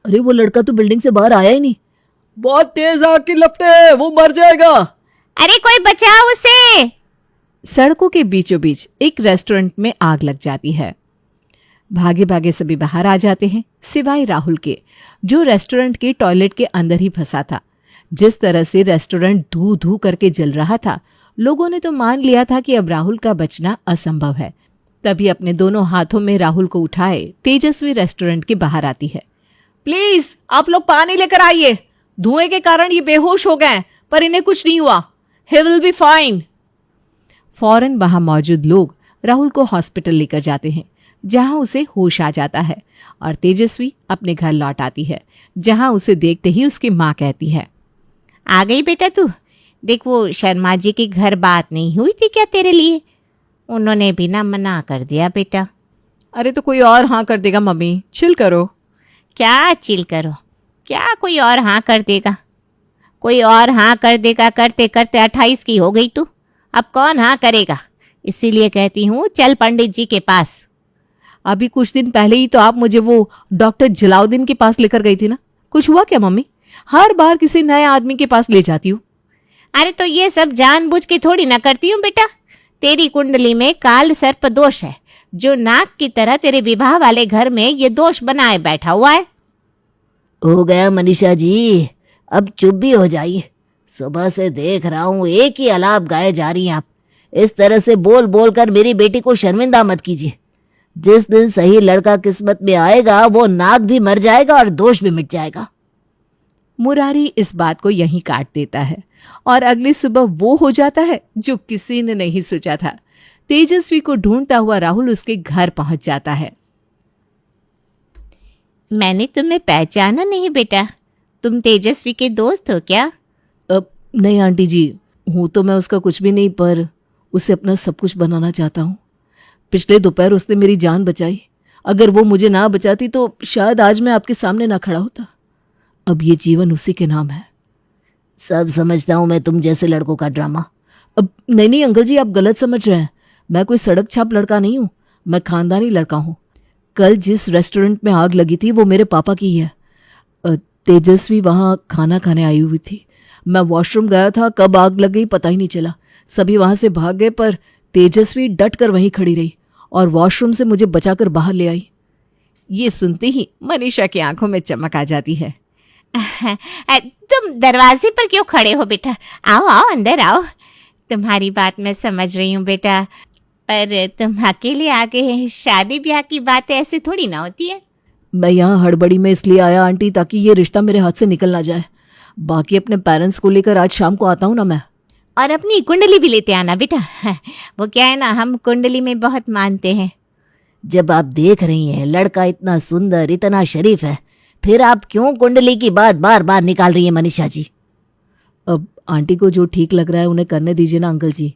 अरे वो लड़का तो बिल्डिंग से बाहर आया ही नहीं। बहुत तेज आग की लपटें हैं, वो मर जाएगा। अरे कोई बचाओ उसे। सड़कों के बीचों बीच एक रेस्टोरेंट में आग लग जाती है। भागे भागे सभी बाहर आ जाते हैं सिवाय राहुल के, जो रेस्टोरेंट के टॉयलेट के अंदर ही फंसा था। जिस तरह से रेस्टोरेंट धू धू करके जल रहा था, लोगों ने तो मान लिया था कि अब राहुल का बचना असंभव है। तभी अपने दोनों हाथों में राहुल को उठाए तेजस्वी रेस्टोरेंट के बाहर आती है। प्लीज आप लोग पानी लेकर आइए। धुएं के कारण ये बेहोश हो गए, पर इन्हें कुछ नहीं हुआ। He will be fine. फौरन वहां मौजूद लोग राहुल को हॉस्पिटल लेकर जाते हैं, जहां उसे होश आ जाता है और तेजस्वी अपने घर लौट आती है, जहां उसे देखते ही उसकी माँ कहती है, आ गई बेटा तू। देख वो शर्मा जी के घर बात नहीं हुई थी क्या तेरे लिए? उन्होंने भी ना मना कर दिया बेटा। अरे तो कोई और हाँ कर देगा मम्मी, चिल करो। क्या चिल करो? क्या कोई और हाँ कर देगा? कोई और हाँ कर देगा करते करते 28 की हो गई तू। अब कौन हाँ करेगा? इसीलिए कहती हूँ चल पंडित जी के पास। अभी कुछ दिन पहले ही तो आप मुझे वो डॉक्टर जलाउद्दीन के पास लेकर गई थी ना। कुछ हुआ क्या मम्मी? हर बार किसी नए आदमी के पास ले जाती हूँ। अरे तो ये सब जानबूझ के थोड़ी ना करती हूँ बेटा। तेरी कुंडली में काल सर्प दोष है, जो नाक की तरह तेरे विवाह वाले घर में ये दोष बनाए बैठा हुआ है। हो गया मनीषा जी, अब चुप भी हो जाइए। सुबह से देख रहा हूँ एक ही अलाप गाए जा रही हैं आप। इस तरह से बोल बोल कर मेरी बेटी को शर्मिंदा मत कीजिए। जिस दिन सही लड़का किस्मत में आएगा, वो नाक भी मर जाएगा और दोष भी मिट जाएगा। मुरारी इस बात को यहीं काट देता है और अगली सुबह वो हो जाता है जो किसी ने नहीं सोचा था। तेजस्वी को ढूंढता हुआ राहुल उसके घर पहुंच जाता है। मैंने तुम्हें पहचाना नहीं बेटा। तुम तेजस्वी के दोस्त हो क्या? नहीं आंटी जी, हूँ तो मैं उसका कुछ भी नहीं, पर उसे अपना सब कुछ बनाना चाहता हूँ। पिछले दोपहर उसने मेरी जान बचाई। अगर वो मुझे ना बचाती तो शायद आज मैं आपके सामने ना खड़ा होता। अब ये जीवन उसी के नाम है। सब समझता हूँ मैं तुम जैसे लड़कों का ड्रामा। अब नहीं अंकल जी, आप गलत समझ रहे हैं। मैं कोई सड़क छाप लड़का नहीं हूँ, मैं खानदानी लड़का हूँ। कल जिस रेस्टोरेंट में आग लगी थी वो मेरे पापा की है। तेजस्वी वहाँ खाना खाने आई हुई थी। मैं वॉशरूम गया था, कब आग लग गई पता ही नहीं चला। सभी वहां से भाग गए, पर तेजस्वी डट कर वहीं खड़ी रही और वॉशरूम से मुझे बचाकर बाहर ले आई। ये सुनते ही मनीषा की आंखों में चमक आ जाती है। तुम दरवाजे पर क्यों खड़े हो बेटा? आओ आओ अंदर आओ। तुम्हारी बात मैं समझ रही हूँ बेटा, पर तुम अकेले आ गए हैं। शादी ब्याह की बातें ऐसे थोड़ी ना होती है। मैं यहाँ हड़बड़ी में इसलिए आया आंटी, ताकि ये रिश्ता मेरे हाथ से निकल ना जाए। बाकी अपने पेरेंट्स को लेकर आज शाम को आता हूँ ना मैं। और अपनी कुंडली भी लेते आना बेटा। वो क्या है ना, हम कुंडली में बहुत मानते हैं। जब आप देख रही हैं लड़का इतना सुंदर, इतना शरीफ है, फिर आप क्यों कुंडली की बात बार बार निकाल रही हैं मनीषा जी? अब आंटी को जो ठीक लग रहा है उन्हें करने दीजिए ना अंकल जी।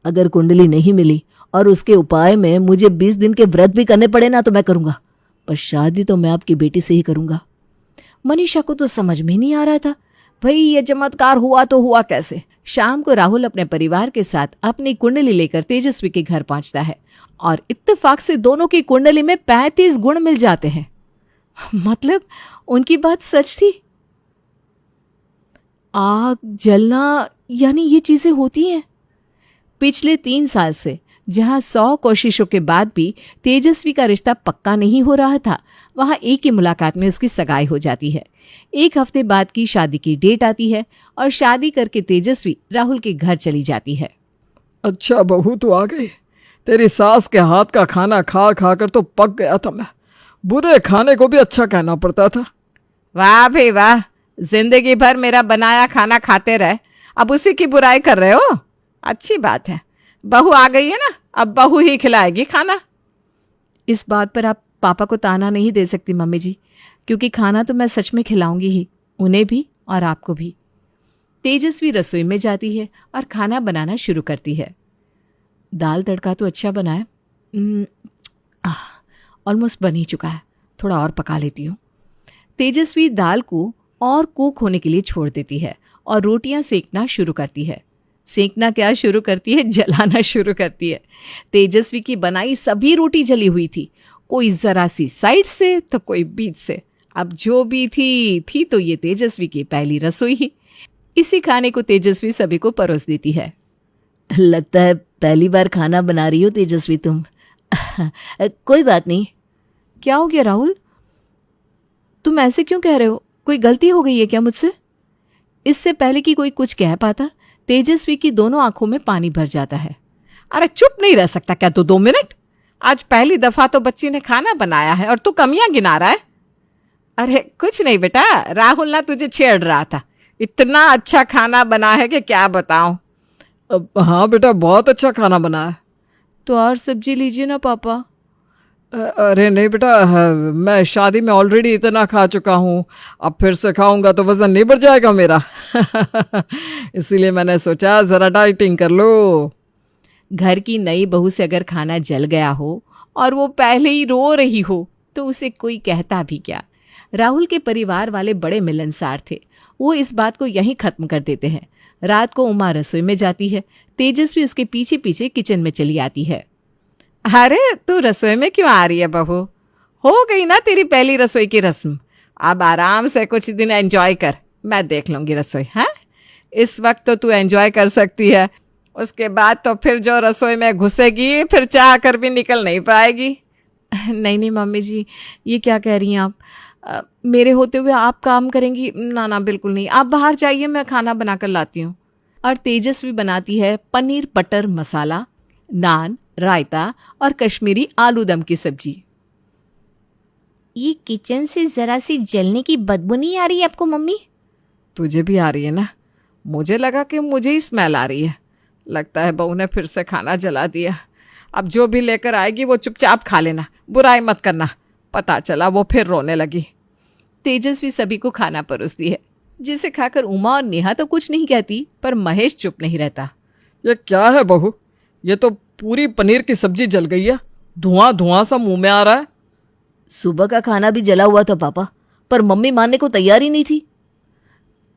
अगर कुंडली नहीं मिली और उसके उपाय में मुझे 20 दिन के व्रत भी करने पड़े ना तो मैं करूँगा, पर शादी तो मैं आपकी बेटी से ही करूँगा। मनीषा को तो समझ में नहीं आ रहा था, भाई ये चमत्कार हुआ तो हुआ कैसे। शाम को राहुल अपने परिवार के साथ अपनी कुंडली लेकर तेजस्वी के घर पहुंचता है और इत्तेफाक से दोनों की कुंडली में 35 गुण मिल जाते हैं। मतलब उनकी बात सच थी। आग जलना यानी ये चीजें होती हैं। पिछले 3 साल से जहां 100 कोशिशों के बाद भी तेजस्वी का रिश्ता पक्का नहीं हो रहा था, वहां एक ही मुलाकात में उसकी सगाई हो जाती है। 1 हफ्ते बाद की शादी की डेट आती है और शादी करके तेजस्वी राहुल के घर चली जाती है। अच्छा बहू तू आ गई। तेरी सास के हाथ का खाना खा खा कर तो पक गया था मैं। बुरे खाने को भी अच्छा कहना पड़ता था। वाह भाई वाह, जिंदगी भर मेरा बनाया खाना खाते रहे, अब उसी की बुराई कर रहे हो। अच्छी बात है, बहू आ गई है ना, अब बहू ही खिलाएगी खाना। इस बात पर आप पापा को ताना नहीं दे सकती मम्मी जी, क्योंकि खाना तो मैं सच में खिलाऊंगी ही, उन्हें भी और आपको भी। तेजस्वी रसोई में जाती है और खाना बनाना शुरू करती है। दाल तड़का तो अच्छा बना है, ऑलमोस्ट बन ही चुका है, थोड़ा और पका लेती हूँ। तेजस्वी दाल को और कुक होने के लिए छोड़ देती है और रोटियां सेकना शुरू करती है। सेकना क्या शुरू करती है, जलाना शुरू करती है। तेजस्वी की बनाई सभी रोटी जली हुई थी, कोई जरा सी साइड से तो कोई बीच से। अब जो भी थी तो ये तेजस्वी की पहली रसोई ही। इसी खाने को तेजस्वी सभी को परोस देती है। लगता है पहली बार खाना बना रही हो तेजस्वी तुम। कोई बात नहीं। क्या हो गया राहुल, तुम ऐसे क्यों कह रहे हो? कोई गलती हो गई है क्या मुझसे? इससे पहले कि कोई कुछ कह पाता, तेजस्वी की दोनों आंखों में पानी भर जाता है। अरे चुप नहीं रह सकता क्या तू 2 मिनट? आज पहली दफा तो बच्ची ने खाना बनाया है और तू कमियां गिना रहा है। अरे कुछ नहीं बेटा, राहुल ना तुझे छेड़ रहा था। इतना अच्छा खाना बना है कि क्या बताऊं। हाँ बेटा, बहुत अच्छा खाना बना है। तो और सब्जी लीजिए ना पापा। अरे नहीं बेटा, मैं शादी में ऑलरेडी इतना खा चुका हूँ, अब फिर से खाऊंगा तो वजन नहीं बढ़ जाएगा मेरा। इसीलिए मैंने सोचा ज़रा डाइटिंग कर लो। घर की नई बहू से अगर खाना जल गया हो और वो पहले ही रो रही हो तो उसे कोई कहता भी क्या। राहुल के परिवार वाले बड़े मिलनसार थे। वो इस बात को यहीं खत्म कर देते हैं। रात को उमा रसोई में जाती है, तेजस्वी उसके पीछे पीछे किचन में चली आती है। अरे तू रसोई में क्यों आ रही है बहू? हो गई ना तेरी पहली रसोई की रस्म। अब आराम से कुछ दिन एंजॉय कर, मैं देख लूंगी रसोई। हाँ, इस वक्त तो तू एंजॉय कर सकती है, उसके बाद तो फिर जो रसोई में घुसेगी फिर चाह कर भी निकल नहीं पाएगी। नहीं मम्मी जी, ये क्या कह रही हैं आप? मेरे होते हुए आप काम करेंगी? ना बिल्कुल नहीं, आप बाहर जाइए, मैं खाना बना कर लाती हूँ। और तेजस्वी बनाती है पनीर बटर मसाला, नान, रायता और कश्मीरी आलू दम की सब्जी। ये किचन से जरा सी जलने की बदबू नहीं आ रही है आपको मम्मी? तुझे भी आ रही है ना? मुझे लगा कि मुझे ही स्मेल आ रही है। लगता है बहू ने फिर से खाना जला दिया। अब जो भी लेकर आएगी वो चुपचाप खा लेना, बुराई मत करना। पता चला वो फिर रोने लगी। तेजस्वी सभी को खाना परोसती है, जिसे खाकर उमा और नेहा तो कुछ नहीं कहती, पर महेश चुप नहीं रहता। ये क्या है बहू? ये तो पूरी पनीर की सब्जी जल गई है, धुआं धुआं सा मुंह में आ रहा है। सुबह का खाना भी जला हुआ था पापा, पर मम्मी मानने को तैयार ही नहीं थी।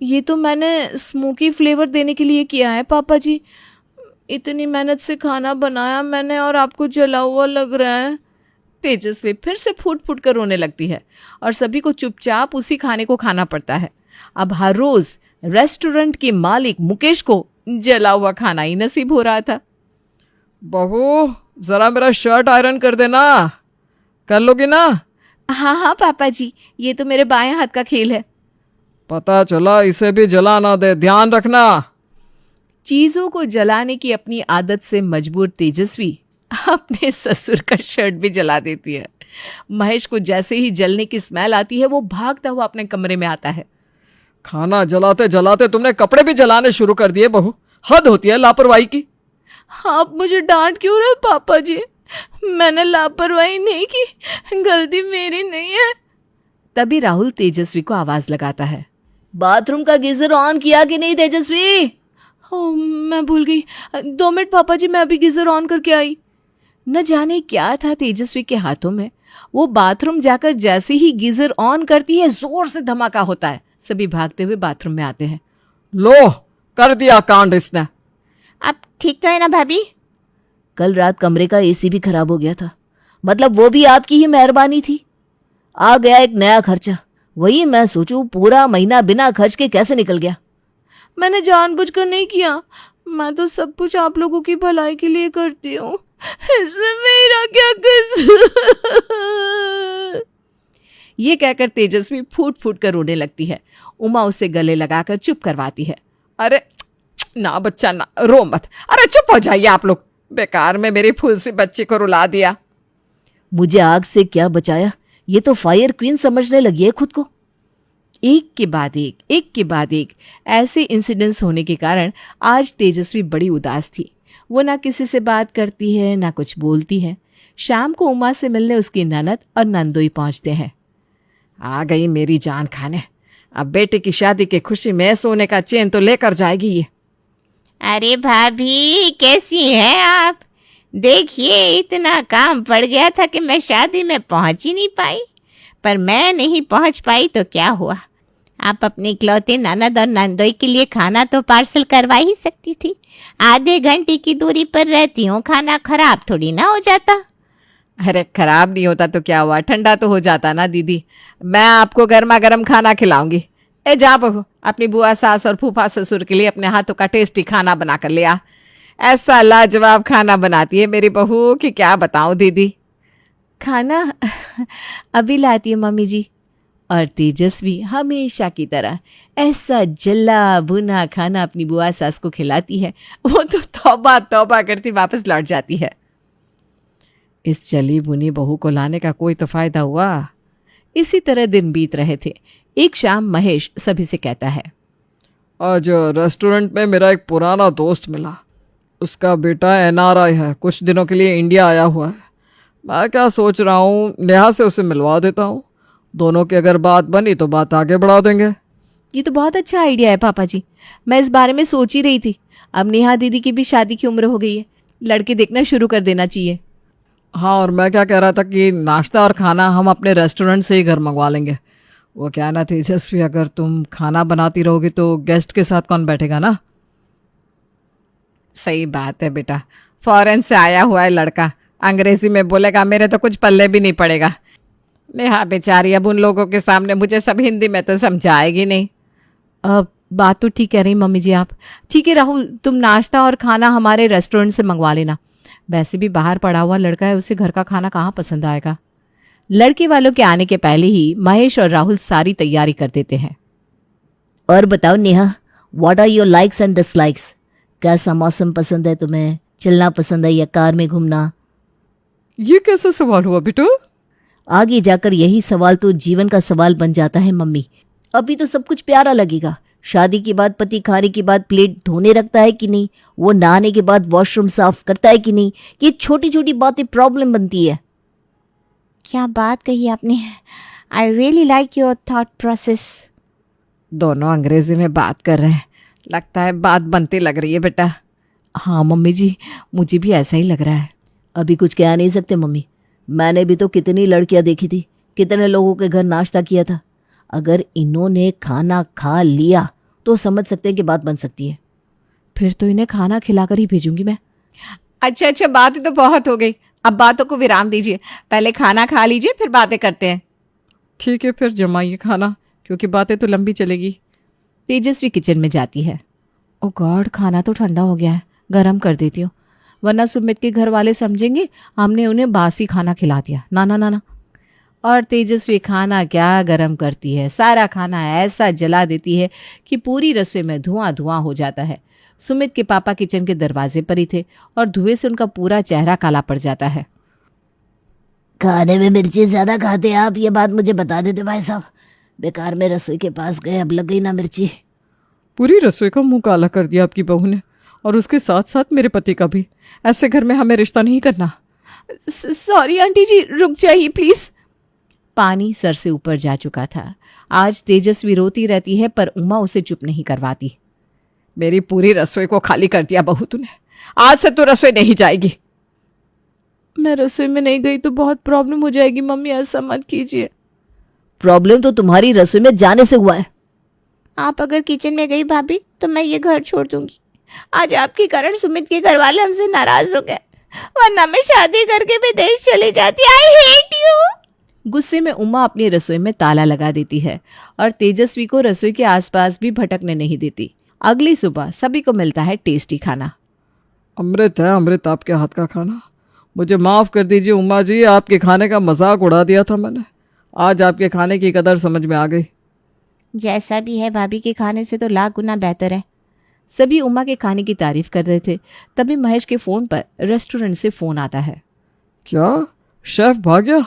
ये तो मैंने स्मोकी फ्लेवर देने के लिए किया है पापा जी। इतनी मेहनत से खाना बनाया मैंने और आपको जला हुआ लग रहा है। तेजस्वी फिर से फूट फूट कर रोने लगती है और सभी को चुपचाप उसी खाने को खाना पड़ता है। अब हर रोज रेस्टोरेंट के मालिक मुकेश को जला हुआ खाना ही नसीब हो रहा था। बहू जरा मेरा शर्ट आयरन कर देना, कर लोगी ना? हाँ पापा जी, ये तो मेरे बाएं हाथ का खेल है। पता चला इसे भी जला ना दे, ध्यान रखना। चीजों को जलाने की अपनी आदत से मजबूर तेजस्वी अपने ससुर का शर्ट भी जला देती है। महेश को जैसे ही जलने की स्मेल आती है वो भागता हुआ अपने कमरे में आता है। खाना जलाते जलाते तुमने कपड़े भी जलाने शुरू कर दिए बहू, हद होती है लापरवाही की। आप मुझे डांट क्यों रहे पापा जी? मैंने लापरवाही नहीं की, गलती मेरी नहीं है। तभी राहुल तेजस्वी को आवाज लगाता है। बाथरूम का गीजर ऑन किया कि नहीं तेजस्वी? मैं भूल गई, 2 मिनट पापा जी, मैं अभी गीजर ऑन करके आई। न जाने क्या था तेजस्वी के हाथों में, वो बाथरूम जाकर जैसे ही गीजर ऑन करती है जोर से धमाका होता है। सभी भागते हुए बाथरूम में आते हैं। लो कर दिया कांड इसने। अब ठीक तो है ना भाभी? कल रात कमरे का एसी भी खराब हो गया था, मतलब वो भी आपकी ही मेहरबानी थी। आ गया एक नया खर्चा, वही मैं सोचूं पूरा महीना बिना खर्च के कैसे निकल गया। मैंने जानबूझकर नहीं किया, मैं तो सब कुछ आप लोगों की भलाई के लिए करती हूँ, इसमें मेरा क्या कसूर? ये कहकर तेजस्वी फूट फूट कर रोने लगती है। उमा उसे गले लगाकर चुप करवाती है। अरे ना बच्चा ना रो मत। अरे चुप हो जाइए आप लोग, बेकार में मेरी फूल सी बच्ची को रुला दिया। मुझे आग से क्या बचाया, ये तो फायर क्वीन समझने लगी है खुद को। एक के बाद एक ऐसे इंसिडेंट्स होने के कारण आज तेजस्वी बड़ी उदास थी। वो ना किसी से बात करती है ना कुछ बोलती है। शाम को उमा से मिलने उसकी ननद और नंदोई पहुंचते हैं। आ गई मेरी जान खाने, अब बेटे की शादी की खुशी में सोने का चेन तो लेकर जाएगी ये। अरे भाभी कैसी हैं आप? देखिए इतना काम पड़ गया था कि मैं शादी में पहुंच ही नहीं पाई, पर मैं नहीं पहुंच पाई तो क्या हुआ? आप अपने इकलौते ननद और नंदोई के लिए खाना तो पार्सल करवा ही सकती थी। आधे घंटे की दूरी पर रहती हूँ, खाना खराब थोड़ी ना हो जाता। अरे खराब नहीं होता तो क्या हुआ, ठंडा तो हो जाता ना दीदी। मैं आपको गर्मा गर्म खाना खिलाऊंगी। ए जा बहू, अपनी बुआ सास और फूफा ससुर के लिए अपने हाथों का टेस्टी खाना बना कर ले आ। ऐसा लाजवाब खाना बनाती है मेरी बहू कि क्या बताऊं दीदी। खाना अभी लाती है मम्मी जी। और तेजस्वी हमेशा की तरह ऐसा जला भुना खाना अपनी बुआ सास को खिलाती है, वो तो तौबा तौबा करती वापस लौट जाती है। इस जली भुनी बहू को लाने का कोई तो फायदा हुआ। इसी तरह दिन बीत रहे थे। एक शाम महेश सभी से कहता है, आज रेस्टोरेंट में मेरा एक पुराना दोस्त मिला। उसका बेटा NRI है, कुछ दिनों के लिए इंडिया आया हुआ है। मैं क्या सोच रहा हूँ, नेहा से उसे मिलवा देता हूँ। दोनों की अगर बात बनी तो बात आगे बढ़ा देंगे। ये तो बहुत अच्छा आइडिया है पापा जी, मैं इस बारे में सोच ही रही थी। अब नेहा दीदी की भी शादी की उम्र हो गई है, लड़के देखना शुरू कर देना चाहिए। हाँ, और मैं क्या कह रहा था कि नाश्ता और खाना हम अपने रेस्टोरेंट से ही घर मंगवा लेंगे। वो क्या ना तेजस्वी, अगर तुम खाना बनाती रहोगी तो गेस्ट के साथ कौन बैठेगा ना। सही बात है बेटा, फॉरेन से आया हुआ है लड़का, अंग्रेजी में बोलेगा मेरे तो कुछ पल्ले भी नहीं पड़ेगा। नेहा बेचारी अब उन लोगों के सामने मुझे सब हिंदी में तो समझाएगी नहीं। बात तो ठीक कह रही मम्मी जी आप। ठीक है राहुल, तुम नाश्ता और खाना हमारे रेस्टोरेंट से मंगवा लेना। वैसे भी बाहर पड़ा हुआ लड़का है, उसे घर का खाना कहाँ पसंद आएगा। लड़के वालों के आने के पहले ही महेश और राहुल सारी तैयारी कर देते हैं। और बताओ Neha, what are your likes and dislikes? कैसा मौसम पसंद है तुम्हें? चलना पसंद है या कार में घूमना? ये कैसा सवाल हुआ बेटा? आगे जाकर यही सवाल तो जीवन का सवाल बन जाता है मम्मी। अभी तो सब कुछ प्यारा लगेगा। शादी के बाद पति खाने के बाद प्लेट धोने रखता है कि नहीं, वो नहाने के बाद वॉशरूम साफ करता है कि नहीं, ये छोटी छोटी बातें प्रॉब्लम बनती है। क्या बात कही आपने। I really like your thought process. दोनों अंग्रेजी में बात कर रहे हैं, लगता है बात बनती लग रही है बेटा। हाँ मम्मी जी, मुझे भी ऐसा ही लग रहा है। अभी कुछ कह नहीं सकते मम्मी, मैंने भी तो कितनी लड़कियां देखी थी, कितने लोगों के घर नाश्ता किया था। अगर इन्होंने खाना खा लिया तो समझ सकते हैं कि बात बन सकती है। फिर तो इन्हें खाना खिलाकर ही भेजूंगी मैं। अच्छा, बातें तो बहुत हो गई, अब बातों को विराम दीजिए। पहले खाना खा लीजिए, फिर बातें करते हैं। ठीक है, फिर जमाइए खाना, क्योंकि बातें तो लंबी चलेगी। तेजस्वी किचन में जाती है। ओ गॉड, खाना तो ठंडा हो गया है, गरम कर देती हूँ, वरना सुमित के घर वाले समझेंगे हमने उन्हें बासी खाना खिला दिया। ना ना ना ना। और तेजस्वी खाना क्या गरम करती है, सारा खाना ऐसा जला देती है कि पूरी रसोई में धुआं धुआं हो जाता है। सुमित के पापा किचन के दरवाजे पर ही थे और धुएं से उनका पूरा चेहरा काला पड़ जाता है। खाने में मिर्ची ज्यादा खाते हैं आप, ये बात मुझे बता देते भाई साहब। बेकार में रसोई के पास गए, अब लग गई ना मिर्ची। पूरी रसोई का मुंह काला कर दिया आपकी बहू ने, और उसके साथ साथ मेरे पति का भी। ऐसे घर में हमें रिश्ता नहीं करना। सॉरी आंटी जी, रुक जाइए प्लीज। पानी सर से ऊपर जा चुका था। आज तेजस्वी रोती रहती है पर उमा उसे चुप नहीं करवाती। मेरी पूरी रसोई को खाली कर दिया बहू तूने, आज से तू रसोई नहीं जाएगी। मैं रसोई में नहीं गई तो बहुत प्रॉब्लम हो जाएगी मम्मी, ऐसा मत कीजिए। प्रॉब्लम तो तुम्हारी रसोई में जाने से हुआ है। आप अगर किचन में गई भाभी तो मैं ये घर छोड़ दूंगी। आज आपके कारण सुमित के घर वाले हमसे नाराज हो गए, वरना मैं शादी करके विदेश चली जाती। I hate you. गुस्से में उमा अपनी रसोई में ताला लगा देती है और तेजस्वी को रसोई के आसपास भी भटकने नहीं देती। अगली सुबह सभी को मिलता है टेस्टी खाना। अमृत है अमृत आपके हाथ का खाना। मुझे माफ़ कर दीजिए उमा जी, आपके खाने का मजाक उड़ा दिया था मैंने। आज आपके खाने की कदर समझ में आ गई। जैसा भी है, भाभी के खाने से तो लाख गुना बेहतर है। सभी उमा के खाने की तारीफ कर रहे थे, तभी महेश के फोन पर रेस्टोरेंट से फोन आता है। क्या शेफ भाग गया?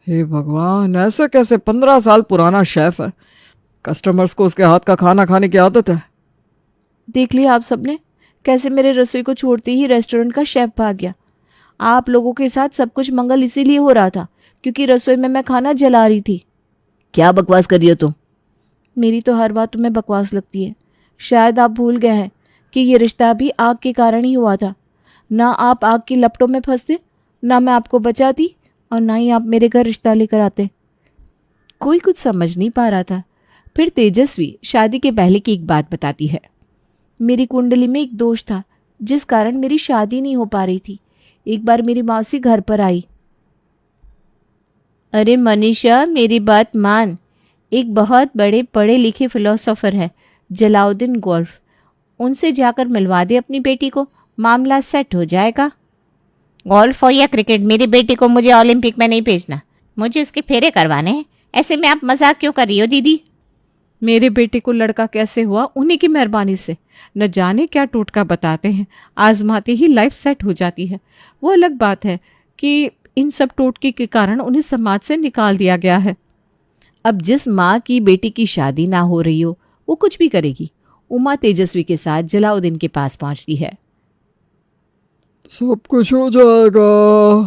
हे भगवान, ऐसा कैसे? 15 साल पुराना शेफ है, कस्टमर्स को उसके हाथ का खाना खाने की आदत है। देख लिया आप सबने कैसे मेरे रसोई को छोड़ते ही रेस्टोरेंट का शेफ भाग गया। आप लोगों के साथ सब कुछ मंगल इसीलिए हो रहा था क्योंकि रसोई में मैं खाना जला रही थी। क्या बकवास कर रही हो तुम? मेरी तो हर बात तुम्हें बकवास लगती है। शायद आप भूल गए हैं कि ये रिश्ता भी आग के कारण ही हुआ था। ना आप आग की लपटों में फंसते, ना मैं आपको बचाती, और ना ही आप मेरे घर रिश्ता लेकर आते। कोई कुछ समझ नहीं पा रहा था। फिर तेजस्वी शादी के पहले की एक बात बताती है। मेरी कुंडली में एक दोष था जिस कारण मेरी शादी नहीं हो पा रही थी। एक बार मेरी मौसी घर पर आई। अरे मनीषा, मेरी बात मान। एक बहुत बड़े पढ़े लिखे फिलोसोफर है, जलाउद्दीन गोल्फ, उनसे जाकर मिलवा दे अपनी बेटी को, मामला सेट हो जाएगा। गोल्फ हो या क्रिकेट, मेरी बेटी को मुझे ओलंपिक में नहीं भेजना, मुझे उसके फेरे करवाने हैं। ऐसे में आप मजाक क्यों कर रही हो दीदी? मेरे बेटे को लड़का कैसे हुआ उन्हीं की मेहरबानी से। न जाने क्या टोटका बताते हैं, आजमाते ही लाइफ सेट हो जाती है। वो अलग बात है कि इन सब टोटके के कारण उन्हें समाज से निकाल दिया गया है। अब जिस माँ की बेटी की शादी ना हो रही हो वो कुछ भी करेगी। उमा तेजस्वी के साथ जलाउद्दीन के पास पहुंचती है। सब कुछ हो जाएगा,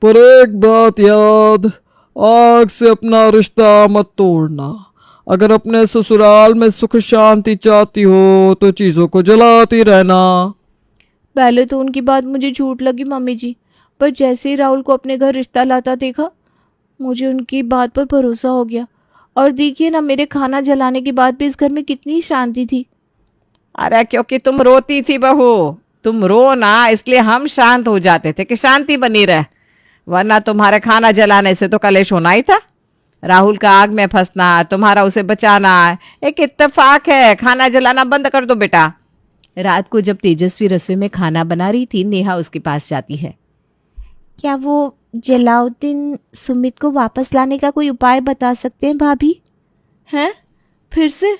पर एक बात याद, आग से अपना रिश्ता मत तोड़ना। अगर अपने ससुराल में सुख शांति चाहती हो तो चीज़ों को जलाती रहना। पहले तो उनकी बात मुझे झूठ लगी मम्मी जी, पर जैसे ही राहुल को अपने घर रिश्ता लाता देखा, मुझे उनकी बात पर भरोसा हो गया। और देखिए ना, मेरे खाना जलाने के बाद भी इस घर में कितनी शांति थी। अरे क्योंकि तुम रोती थी बहू, तुम रो ना, इसलिए हम शांत हो जाते थे कि शांति बनी रहे, वरना तुम्हारे खाना जलाने से तो कलेश होना ही था। राहुल का आग में फंसना, तुम्हारा उसे बचाना एक इत्तेफाक है। खाना जलाना बंद कर दो बेटा। रात को जब तेजस्वी रसोई में खाना बना रही थी, नेहा उसके पास जाती है। क्या वो जलाउद्दीन सुमित को वापस लाने का कोई उपाय बता सकते हैं भाभी? हैं? फिर से?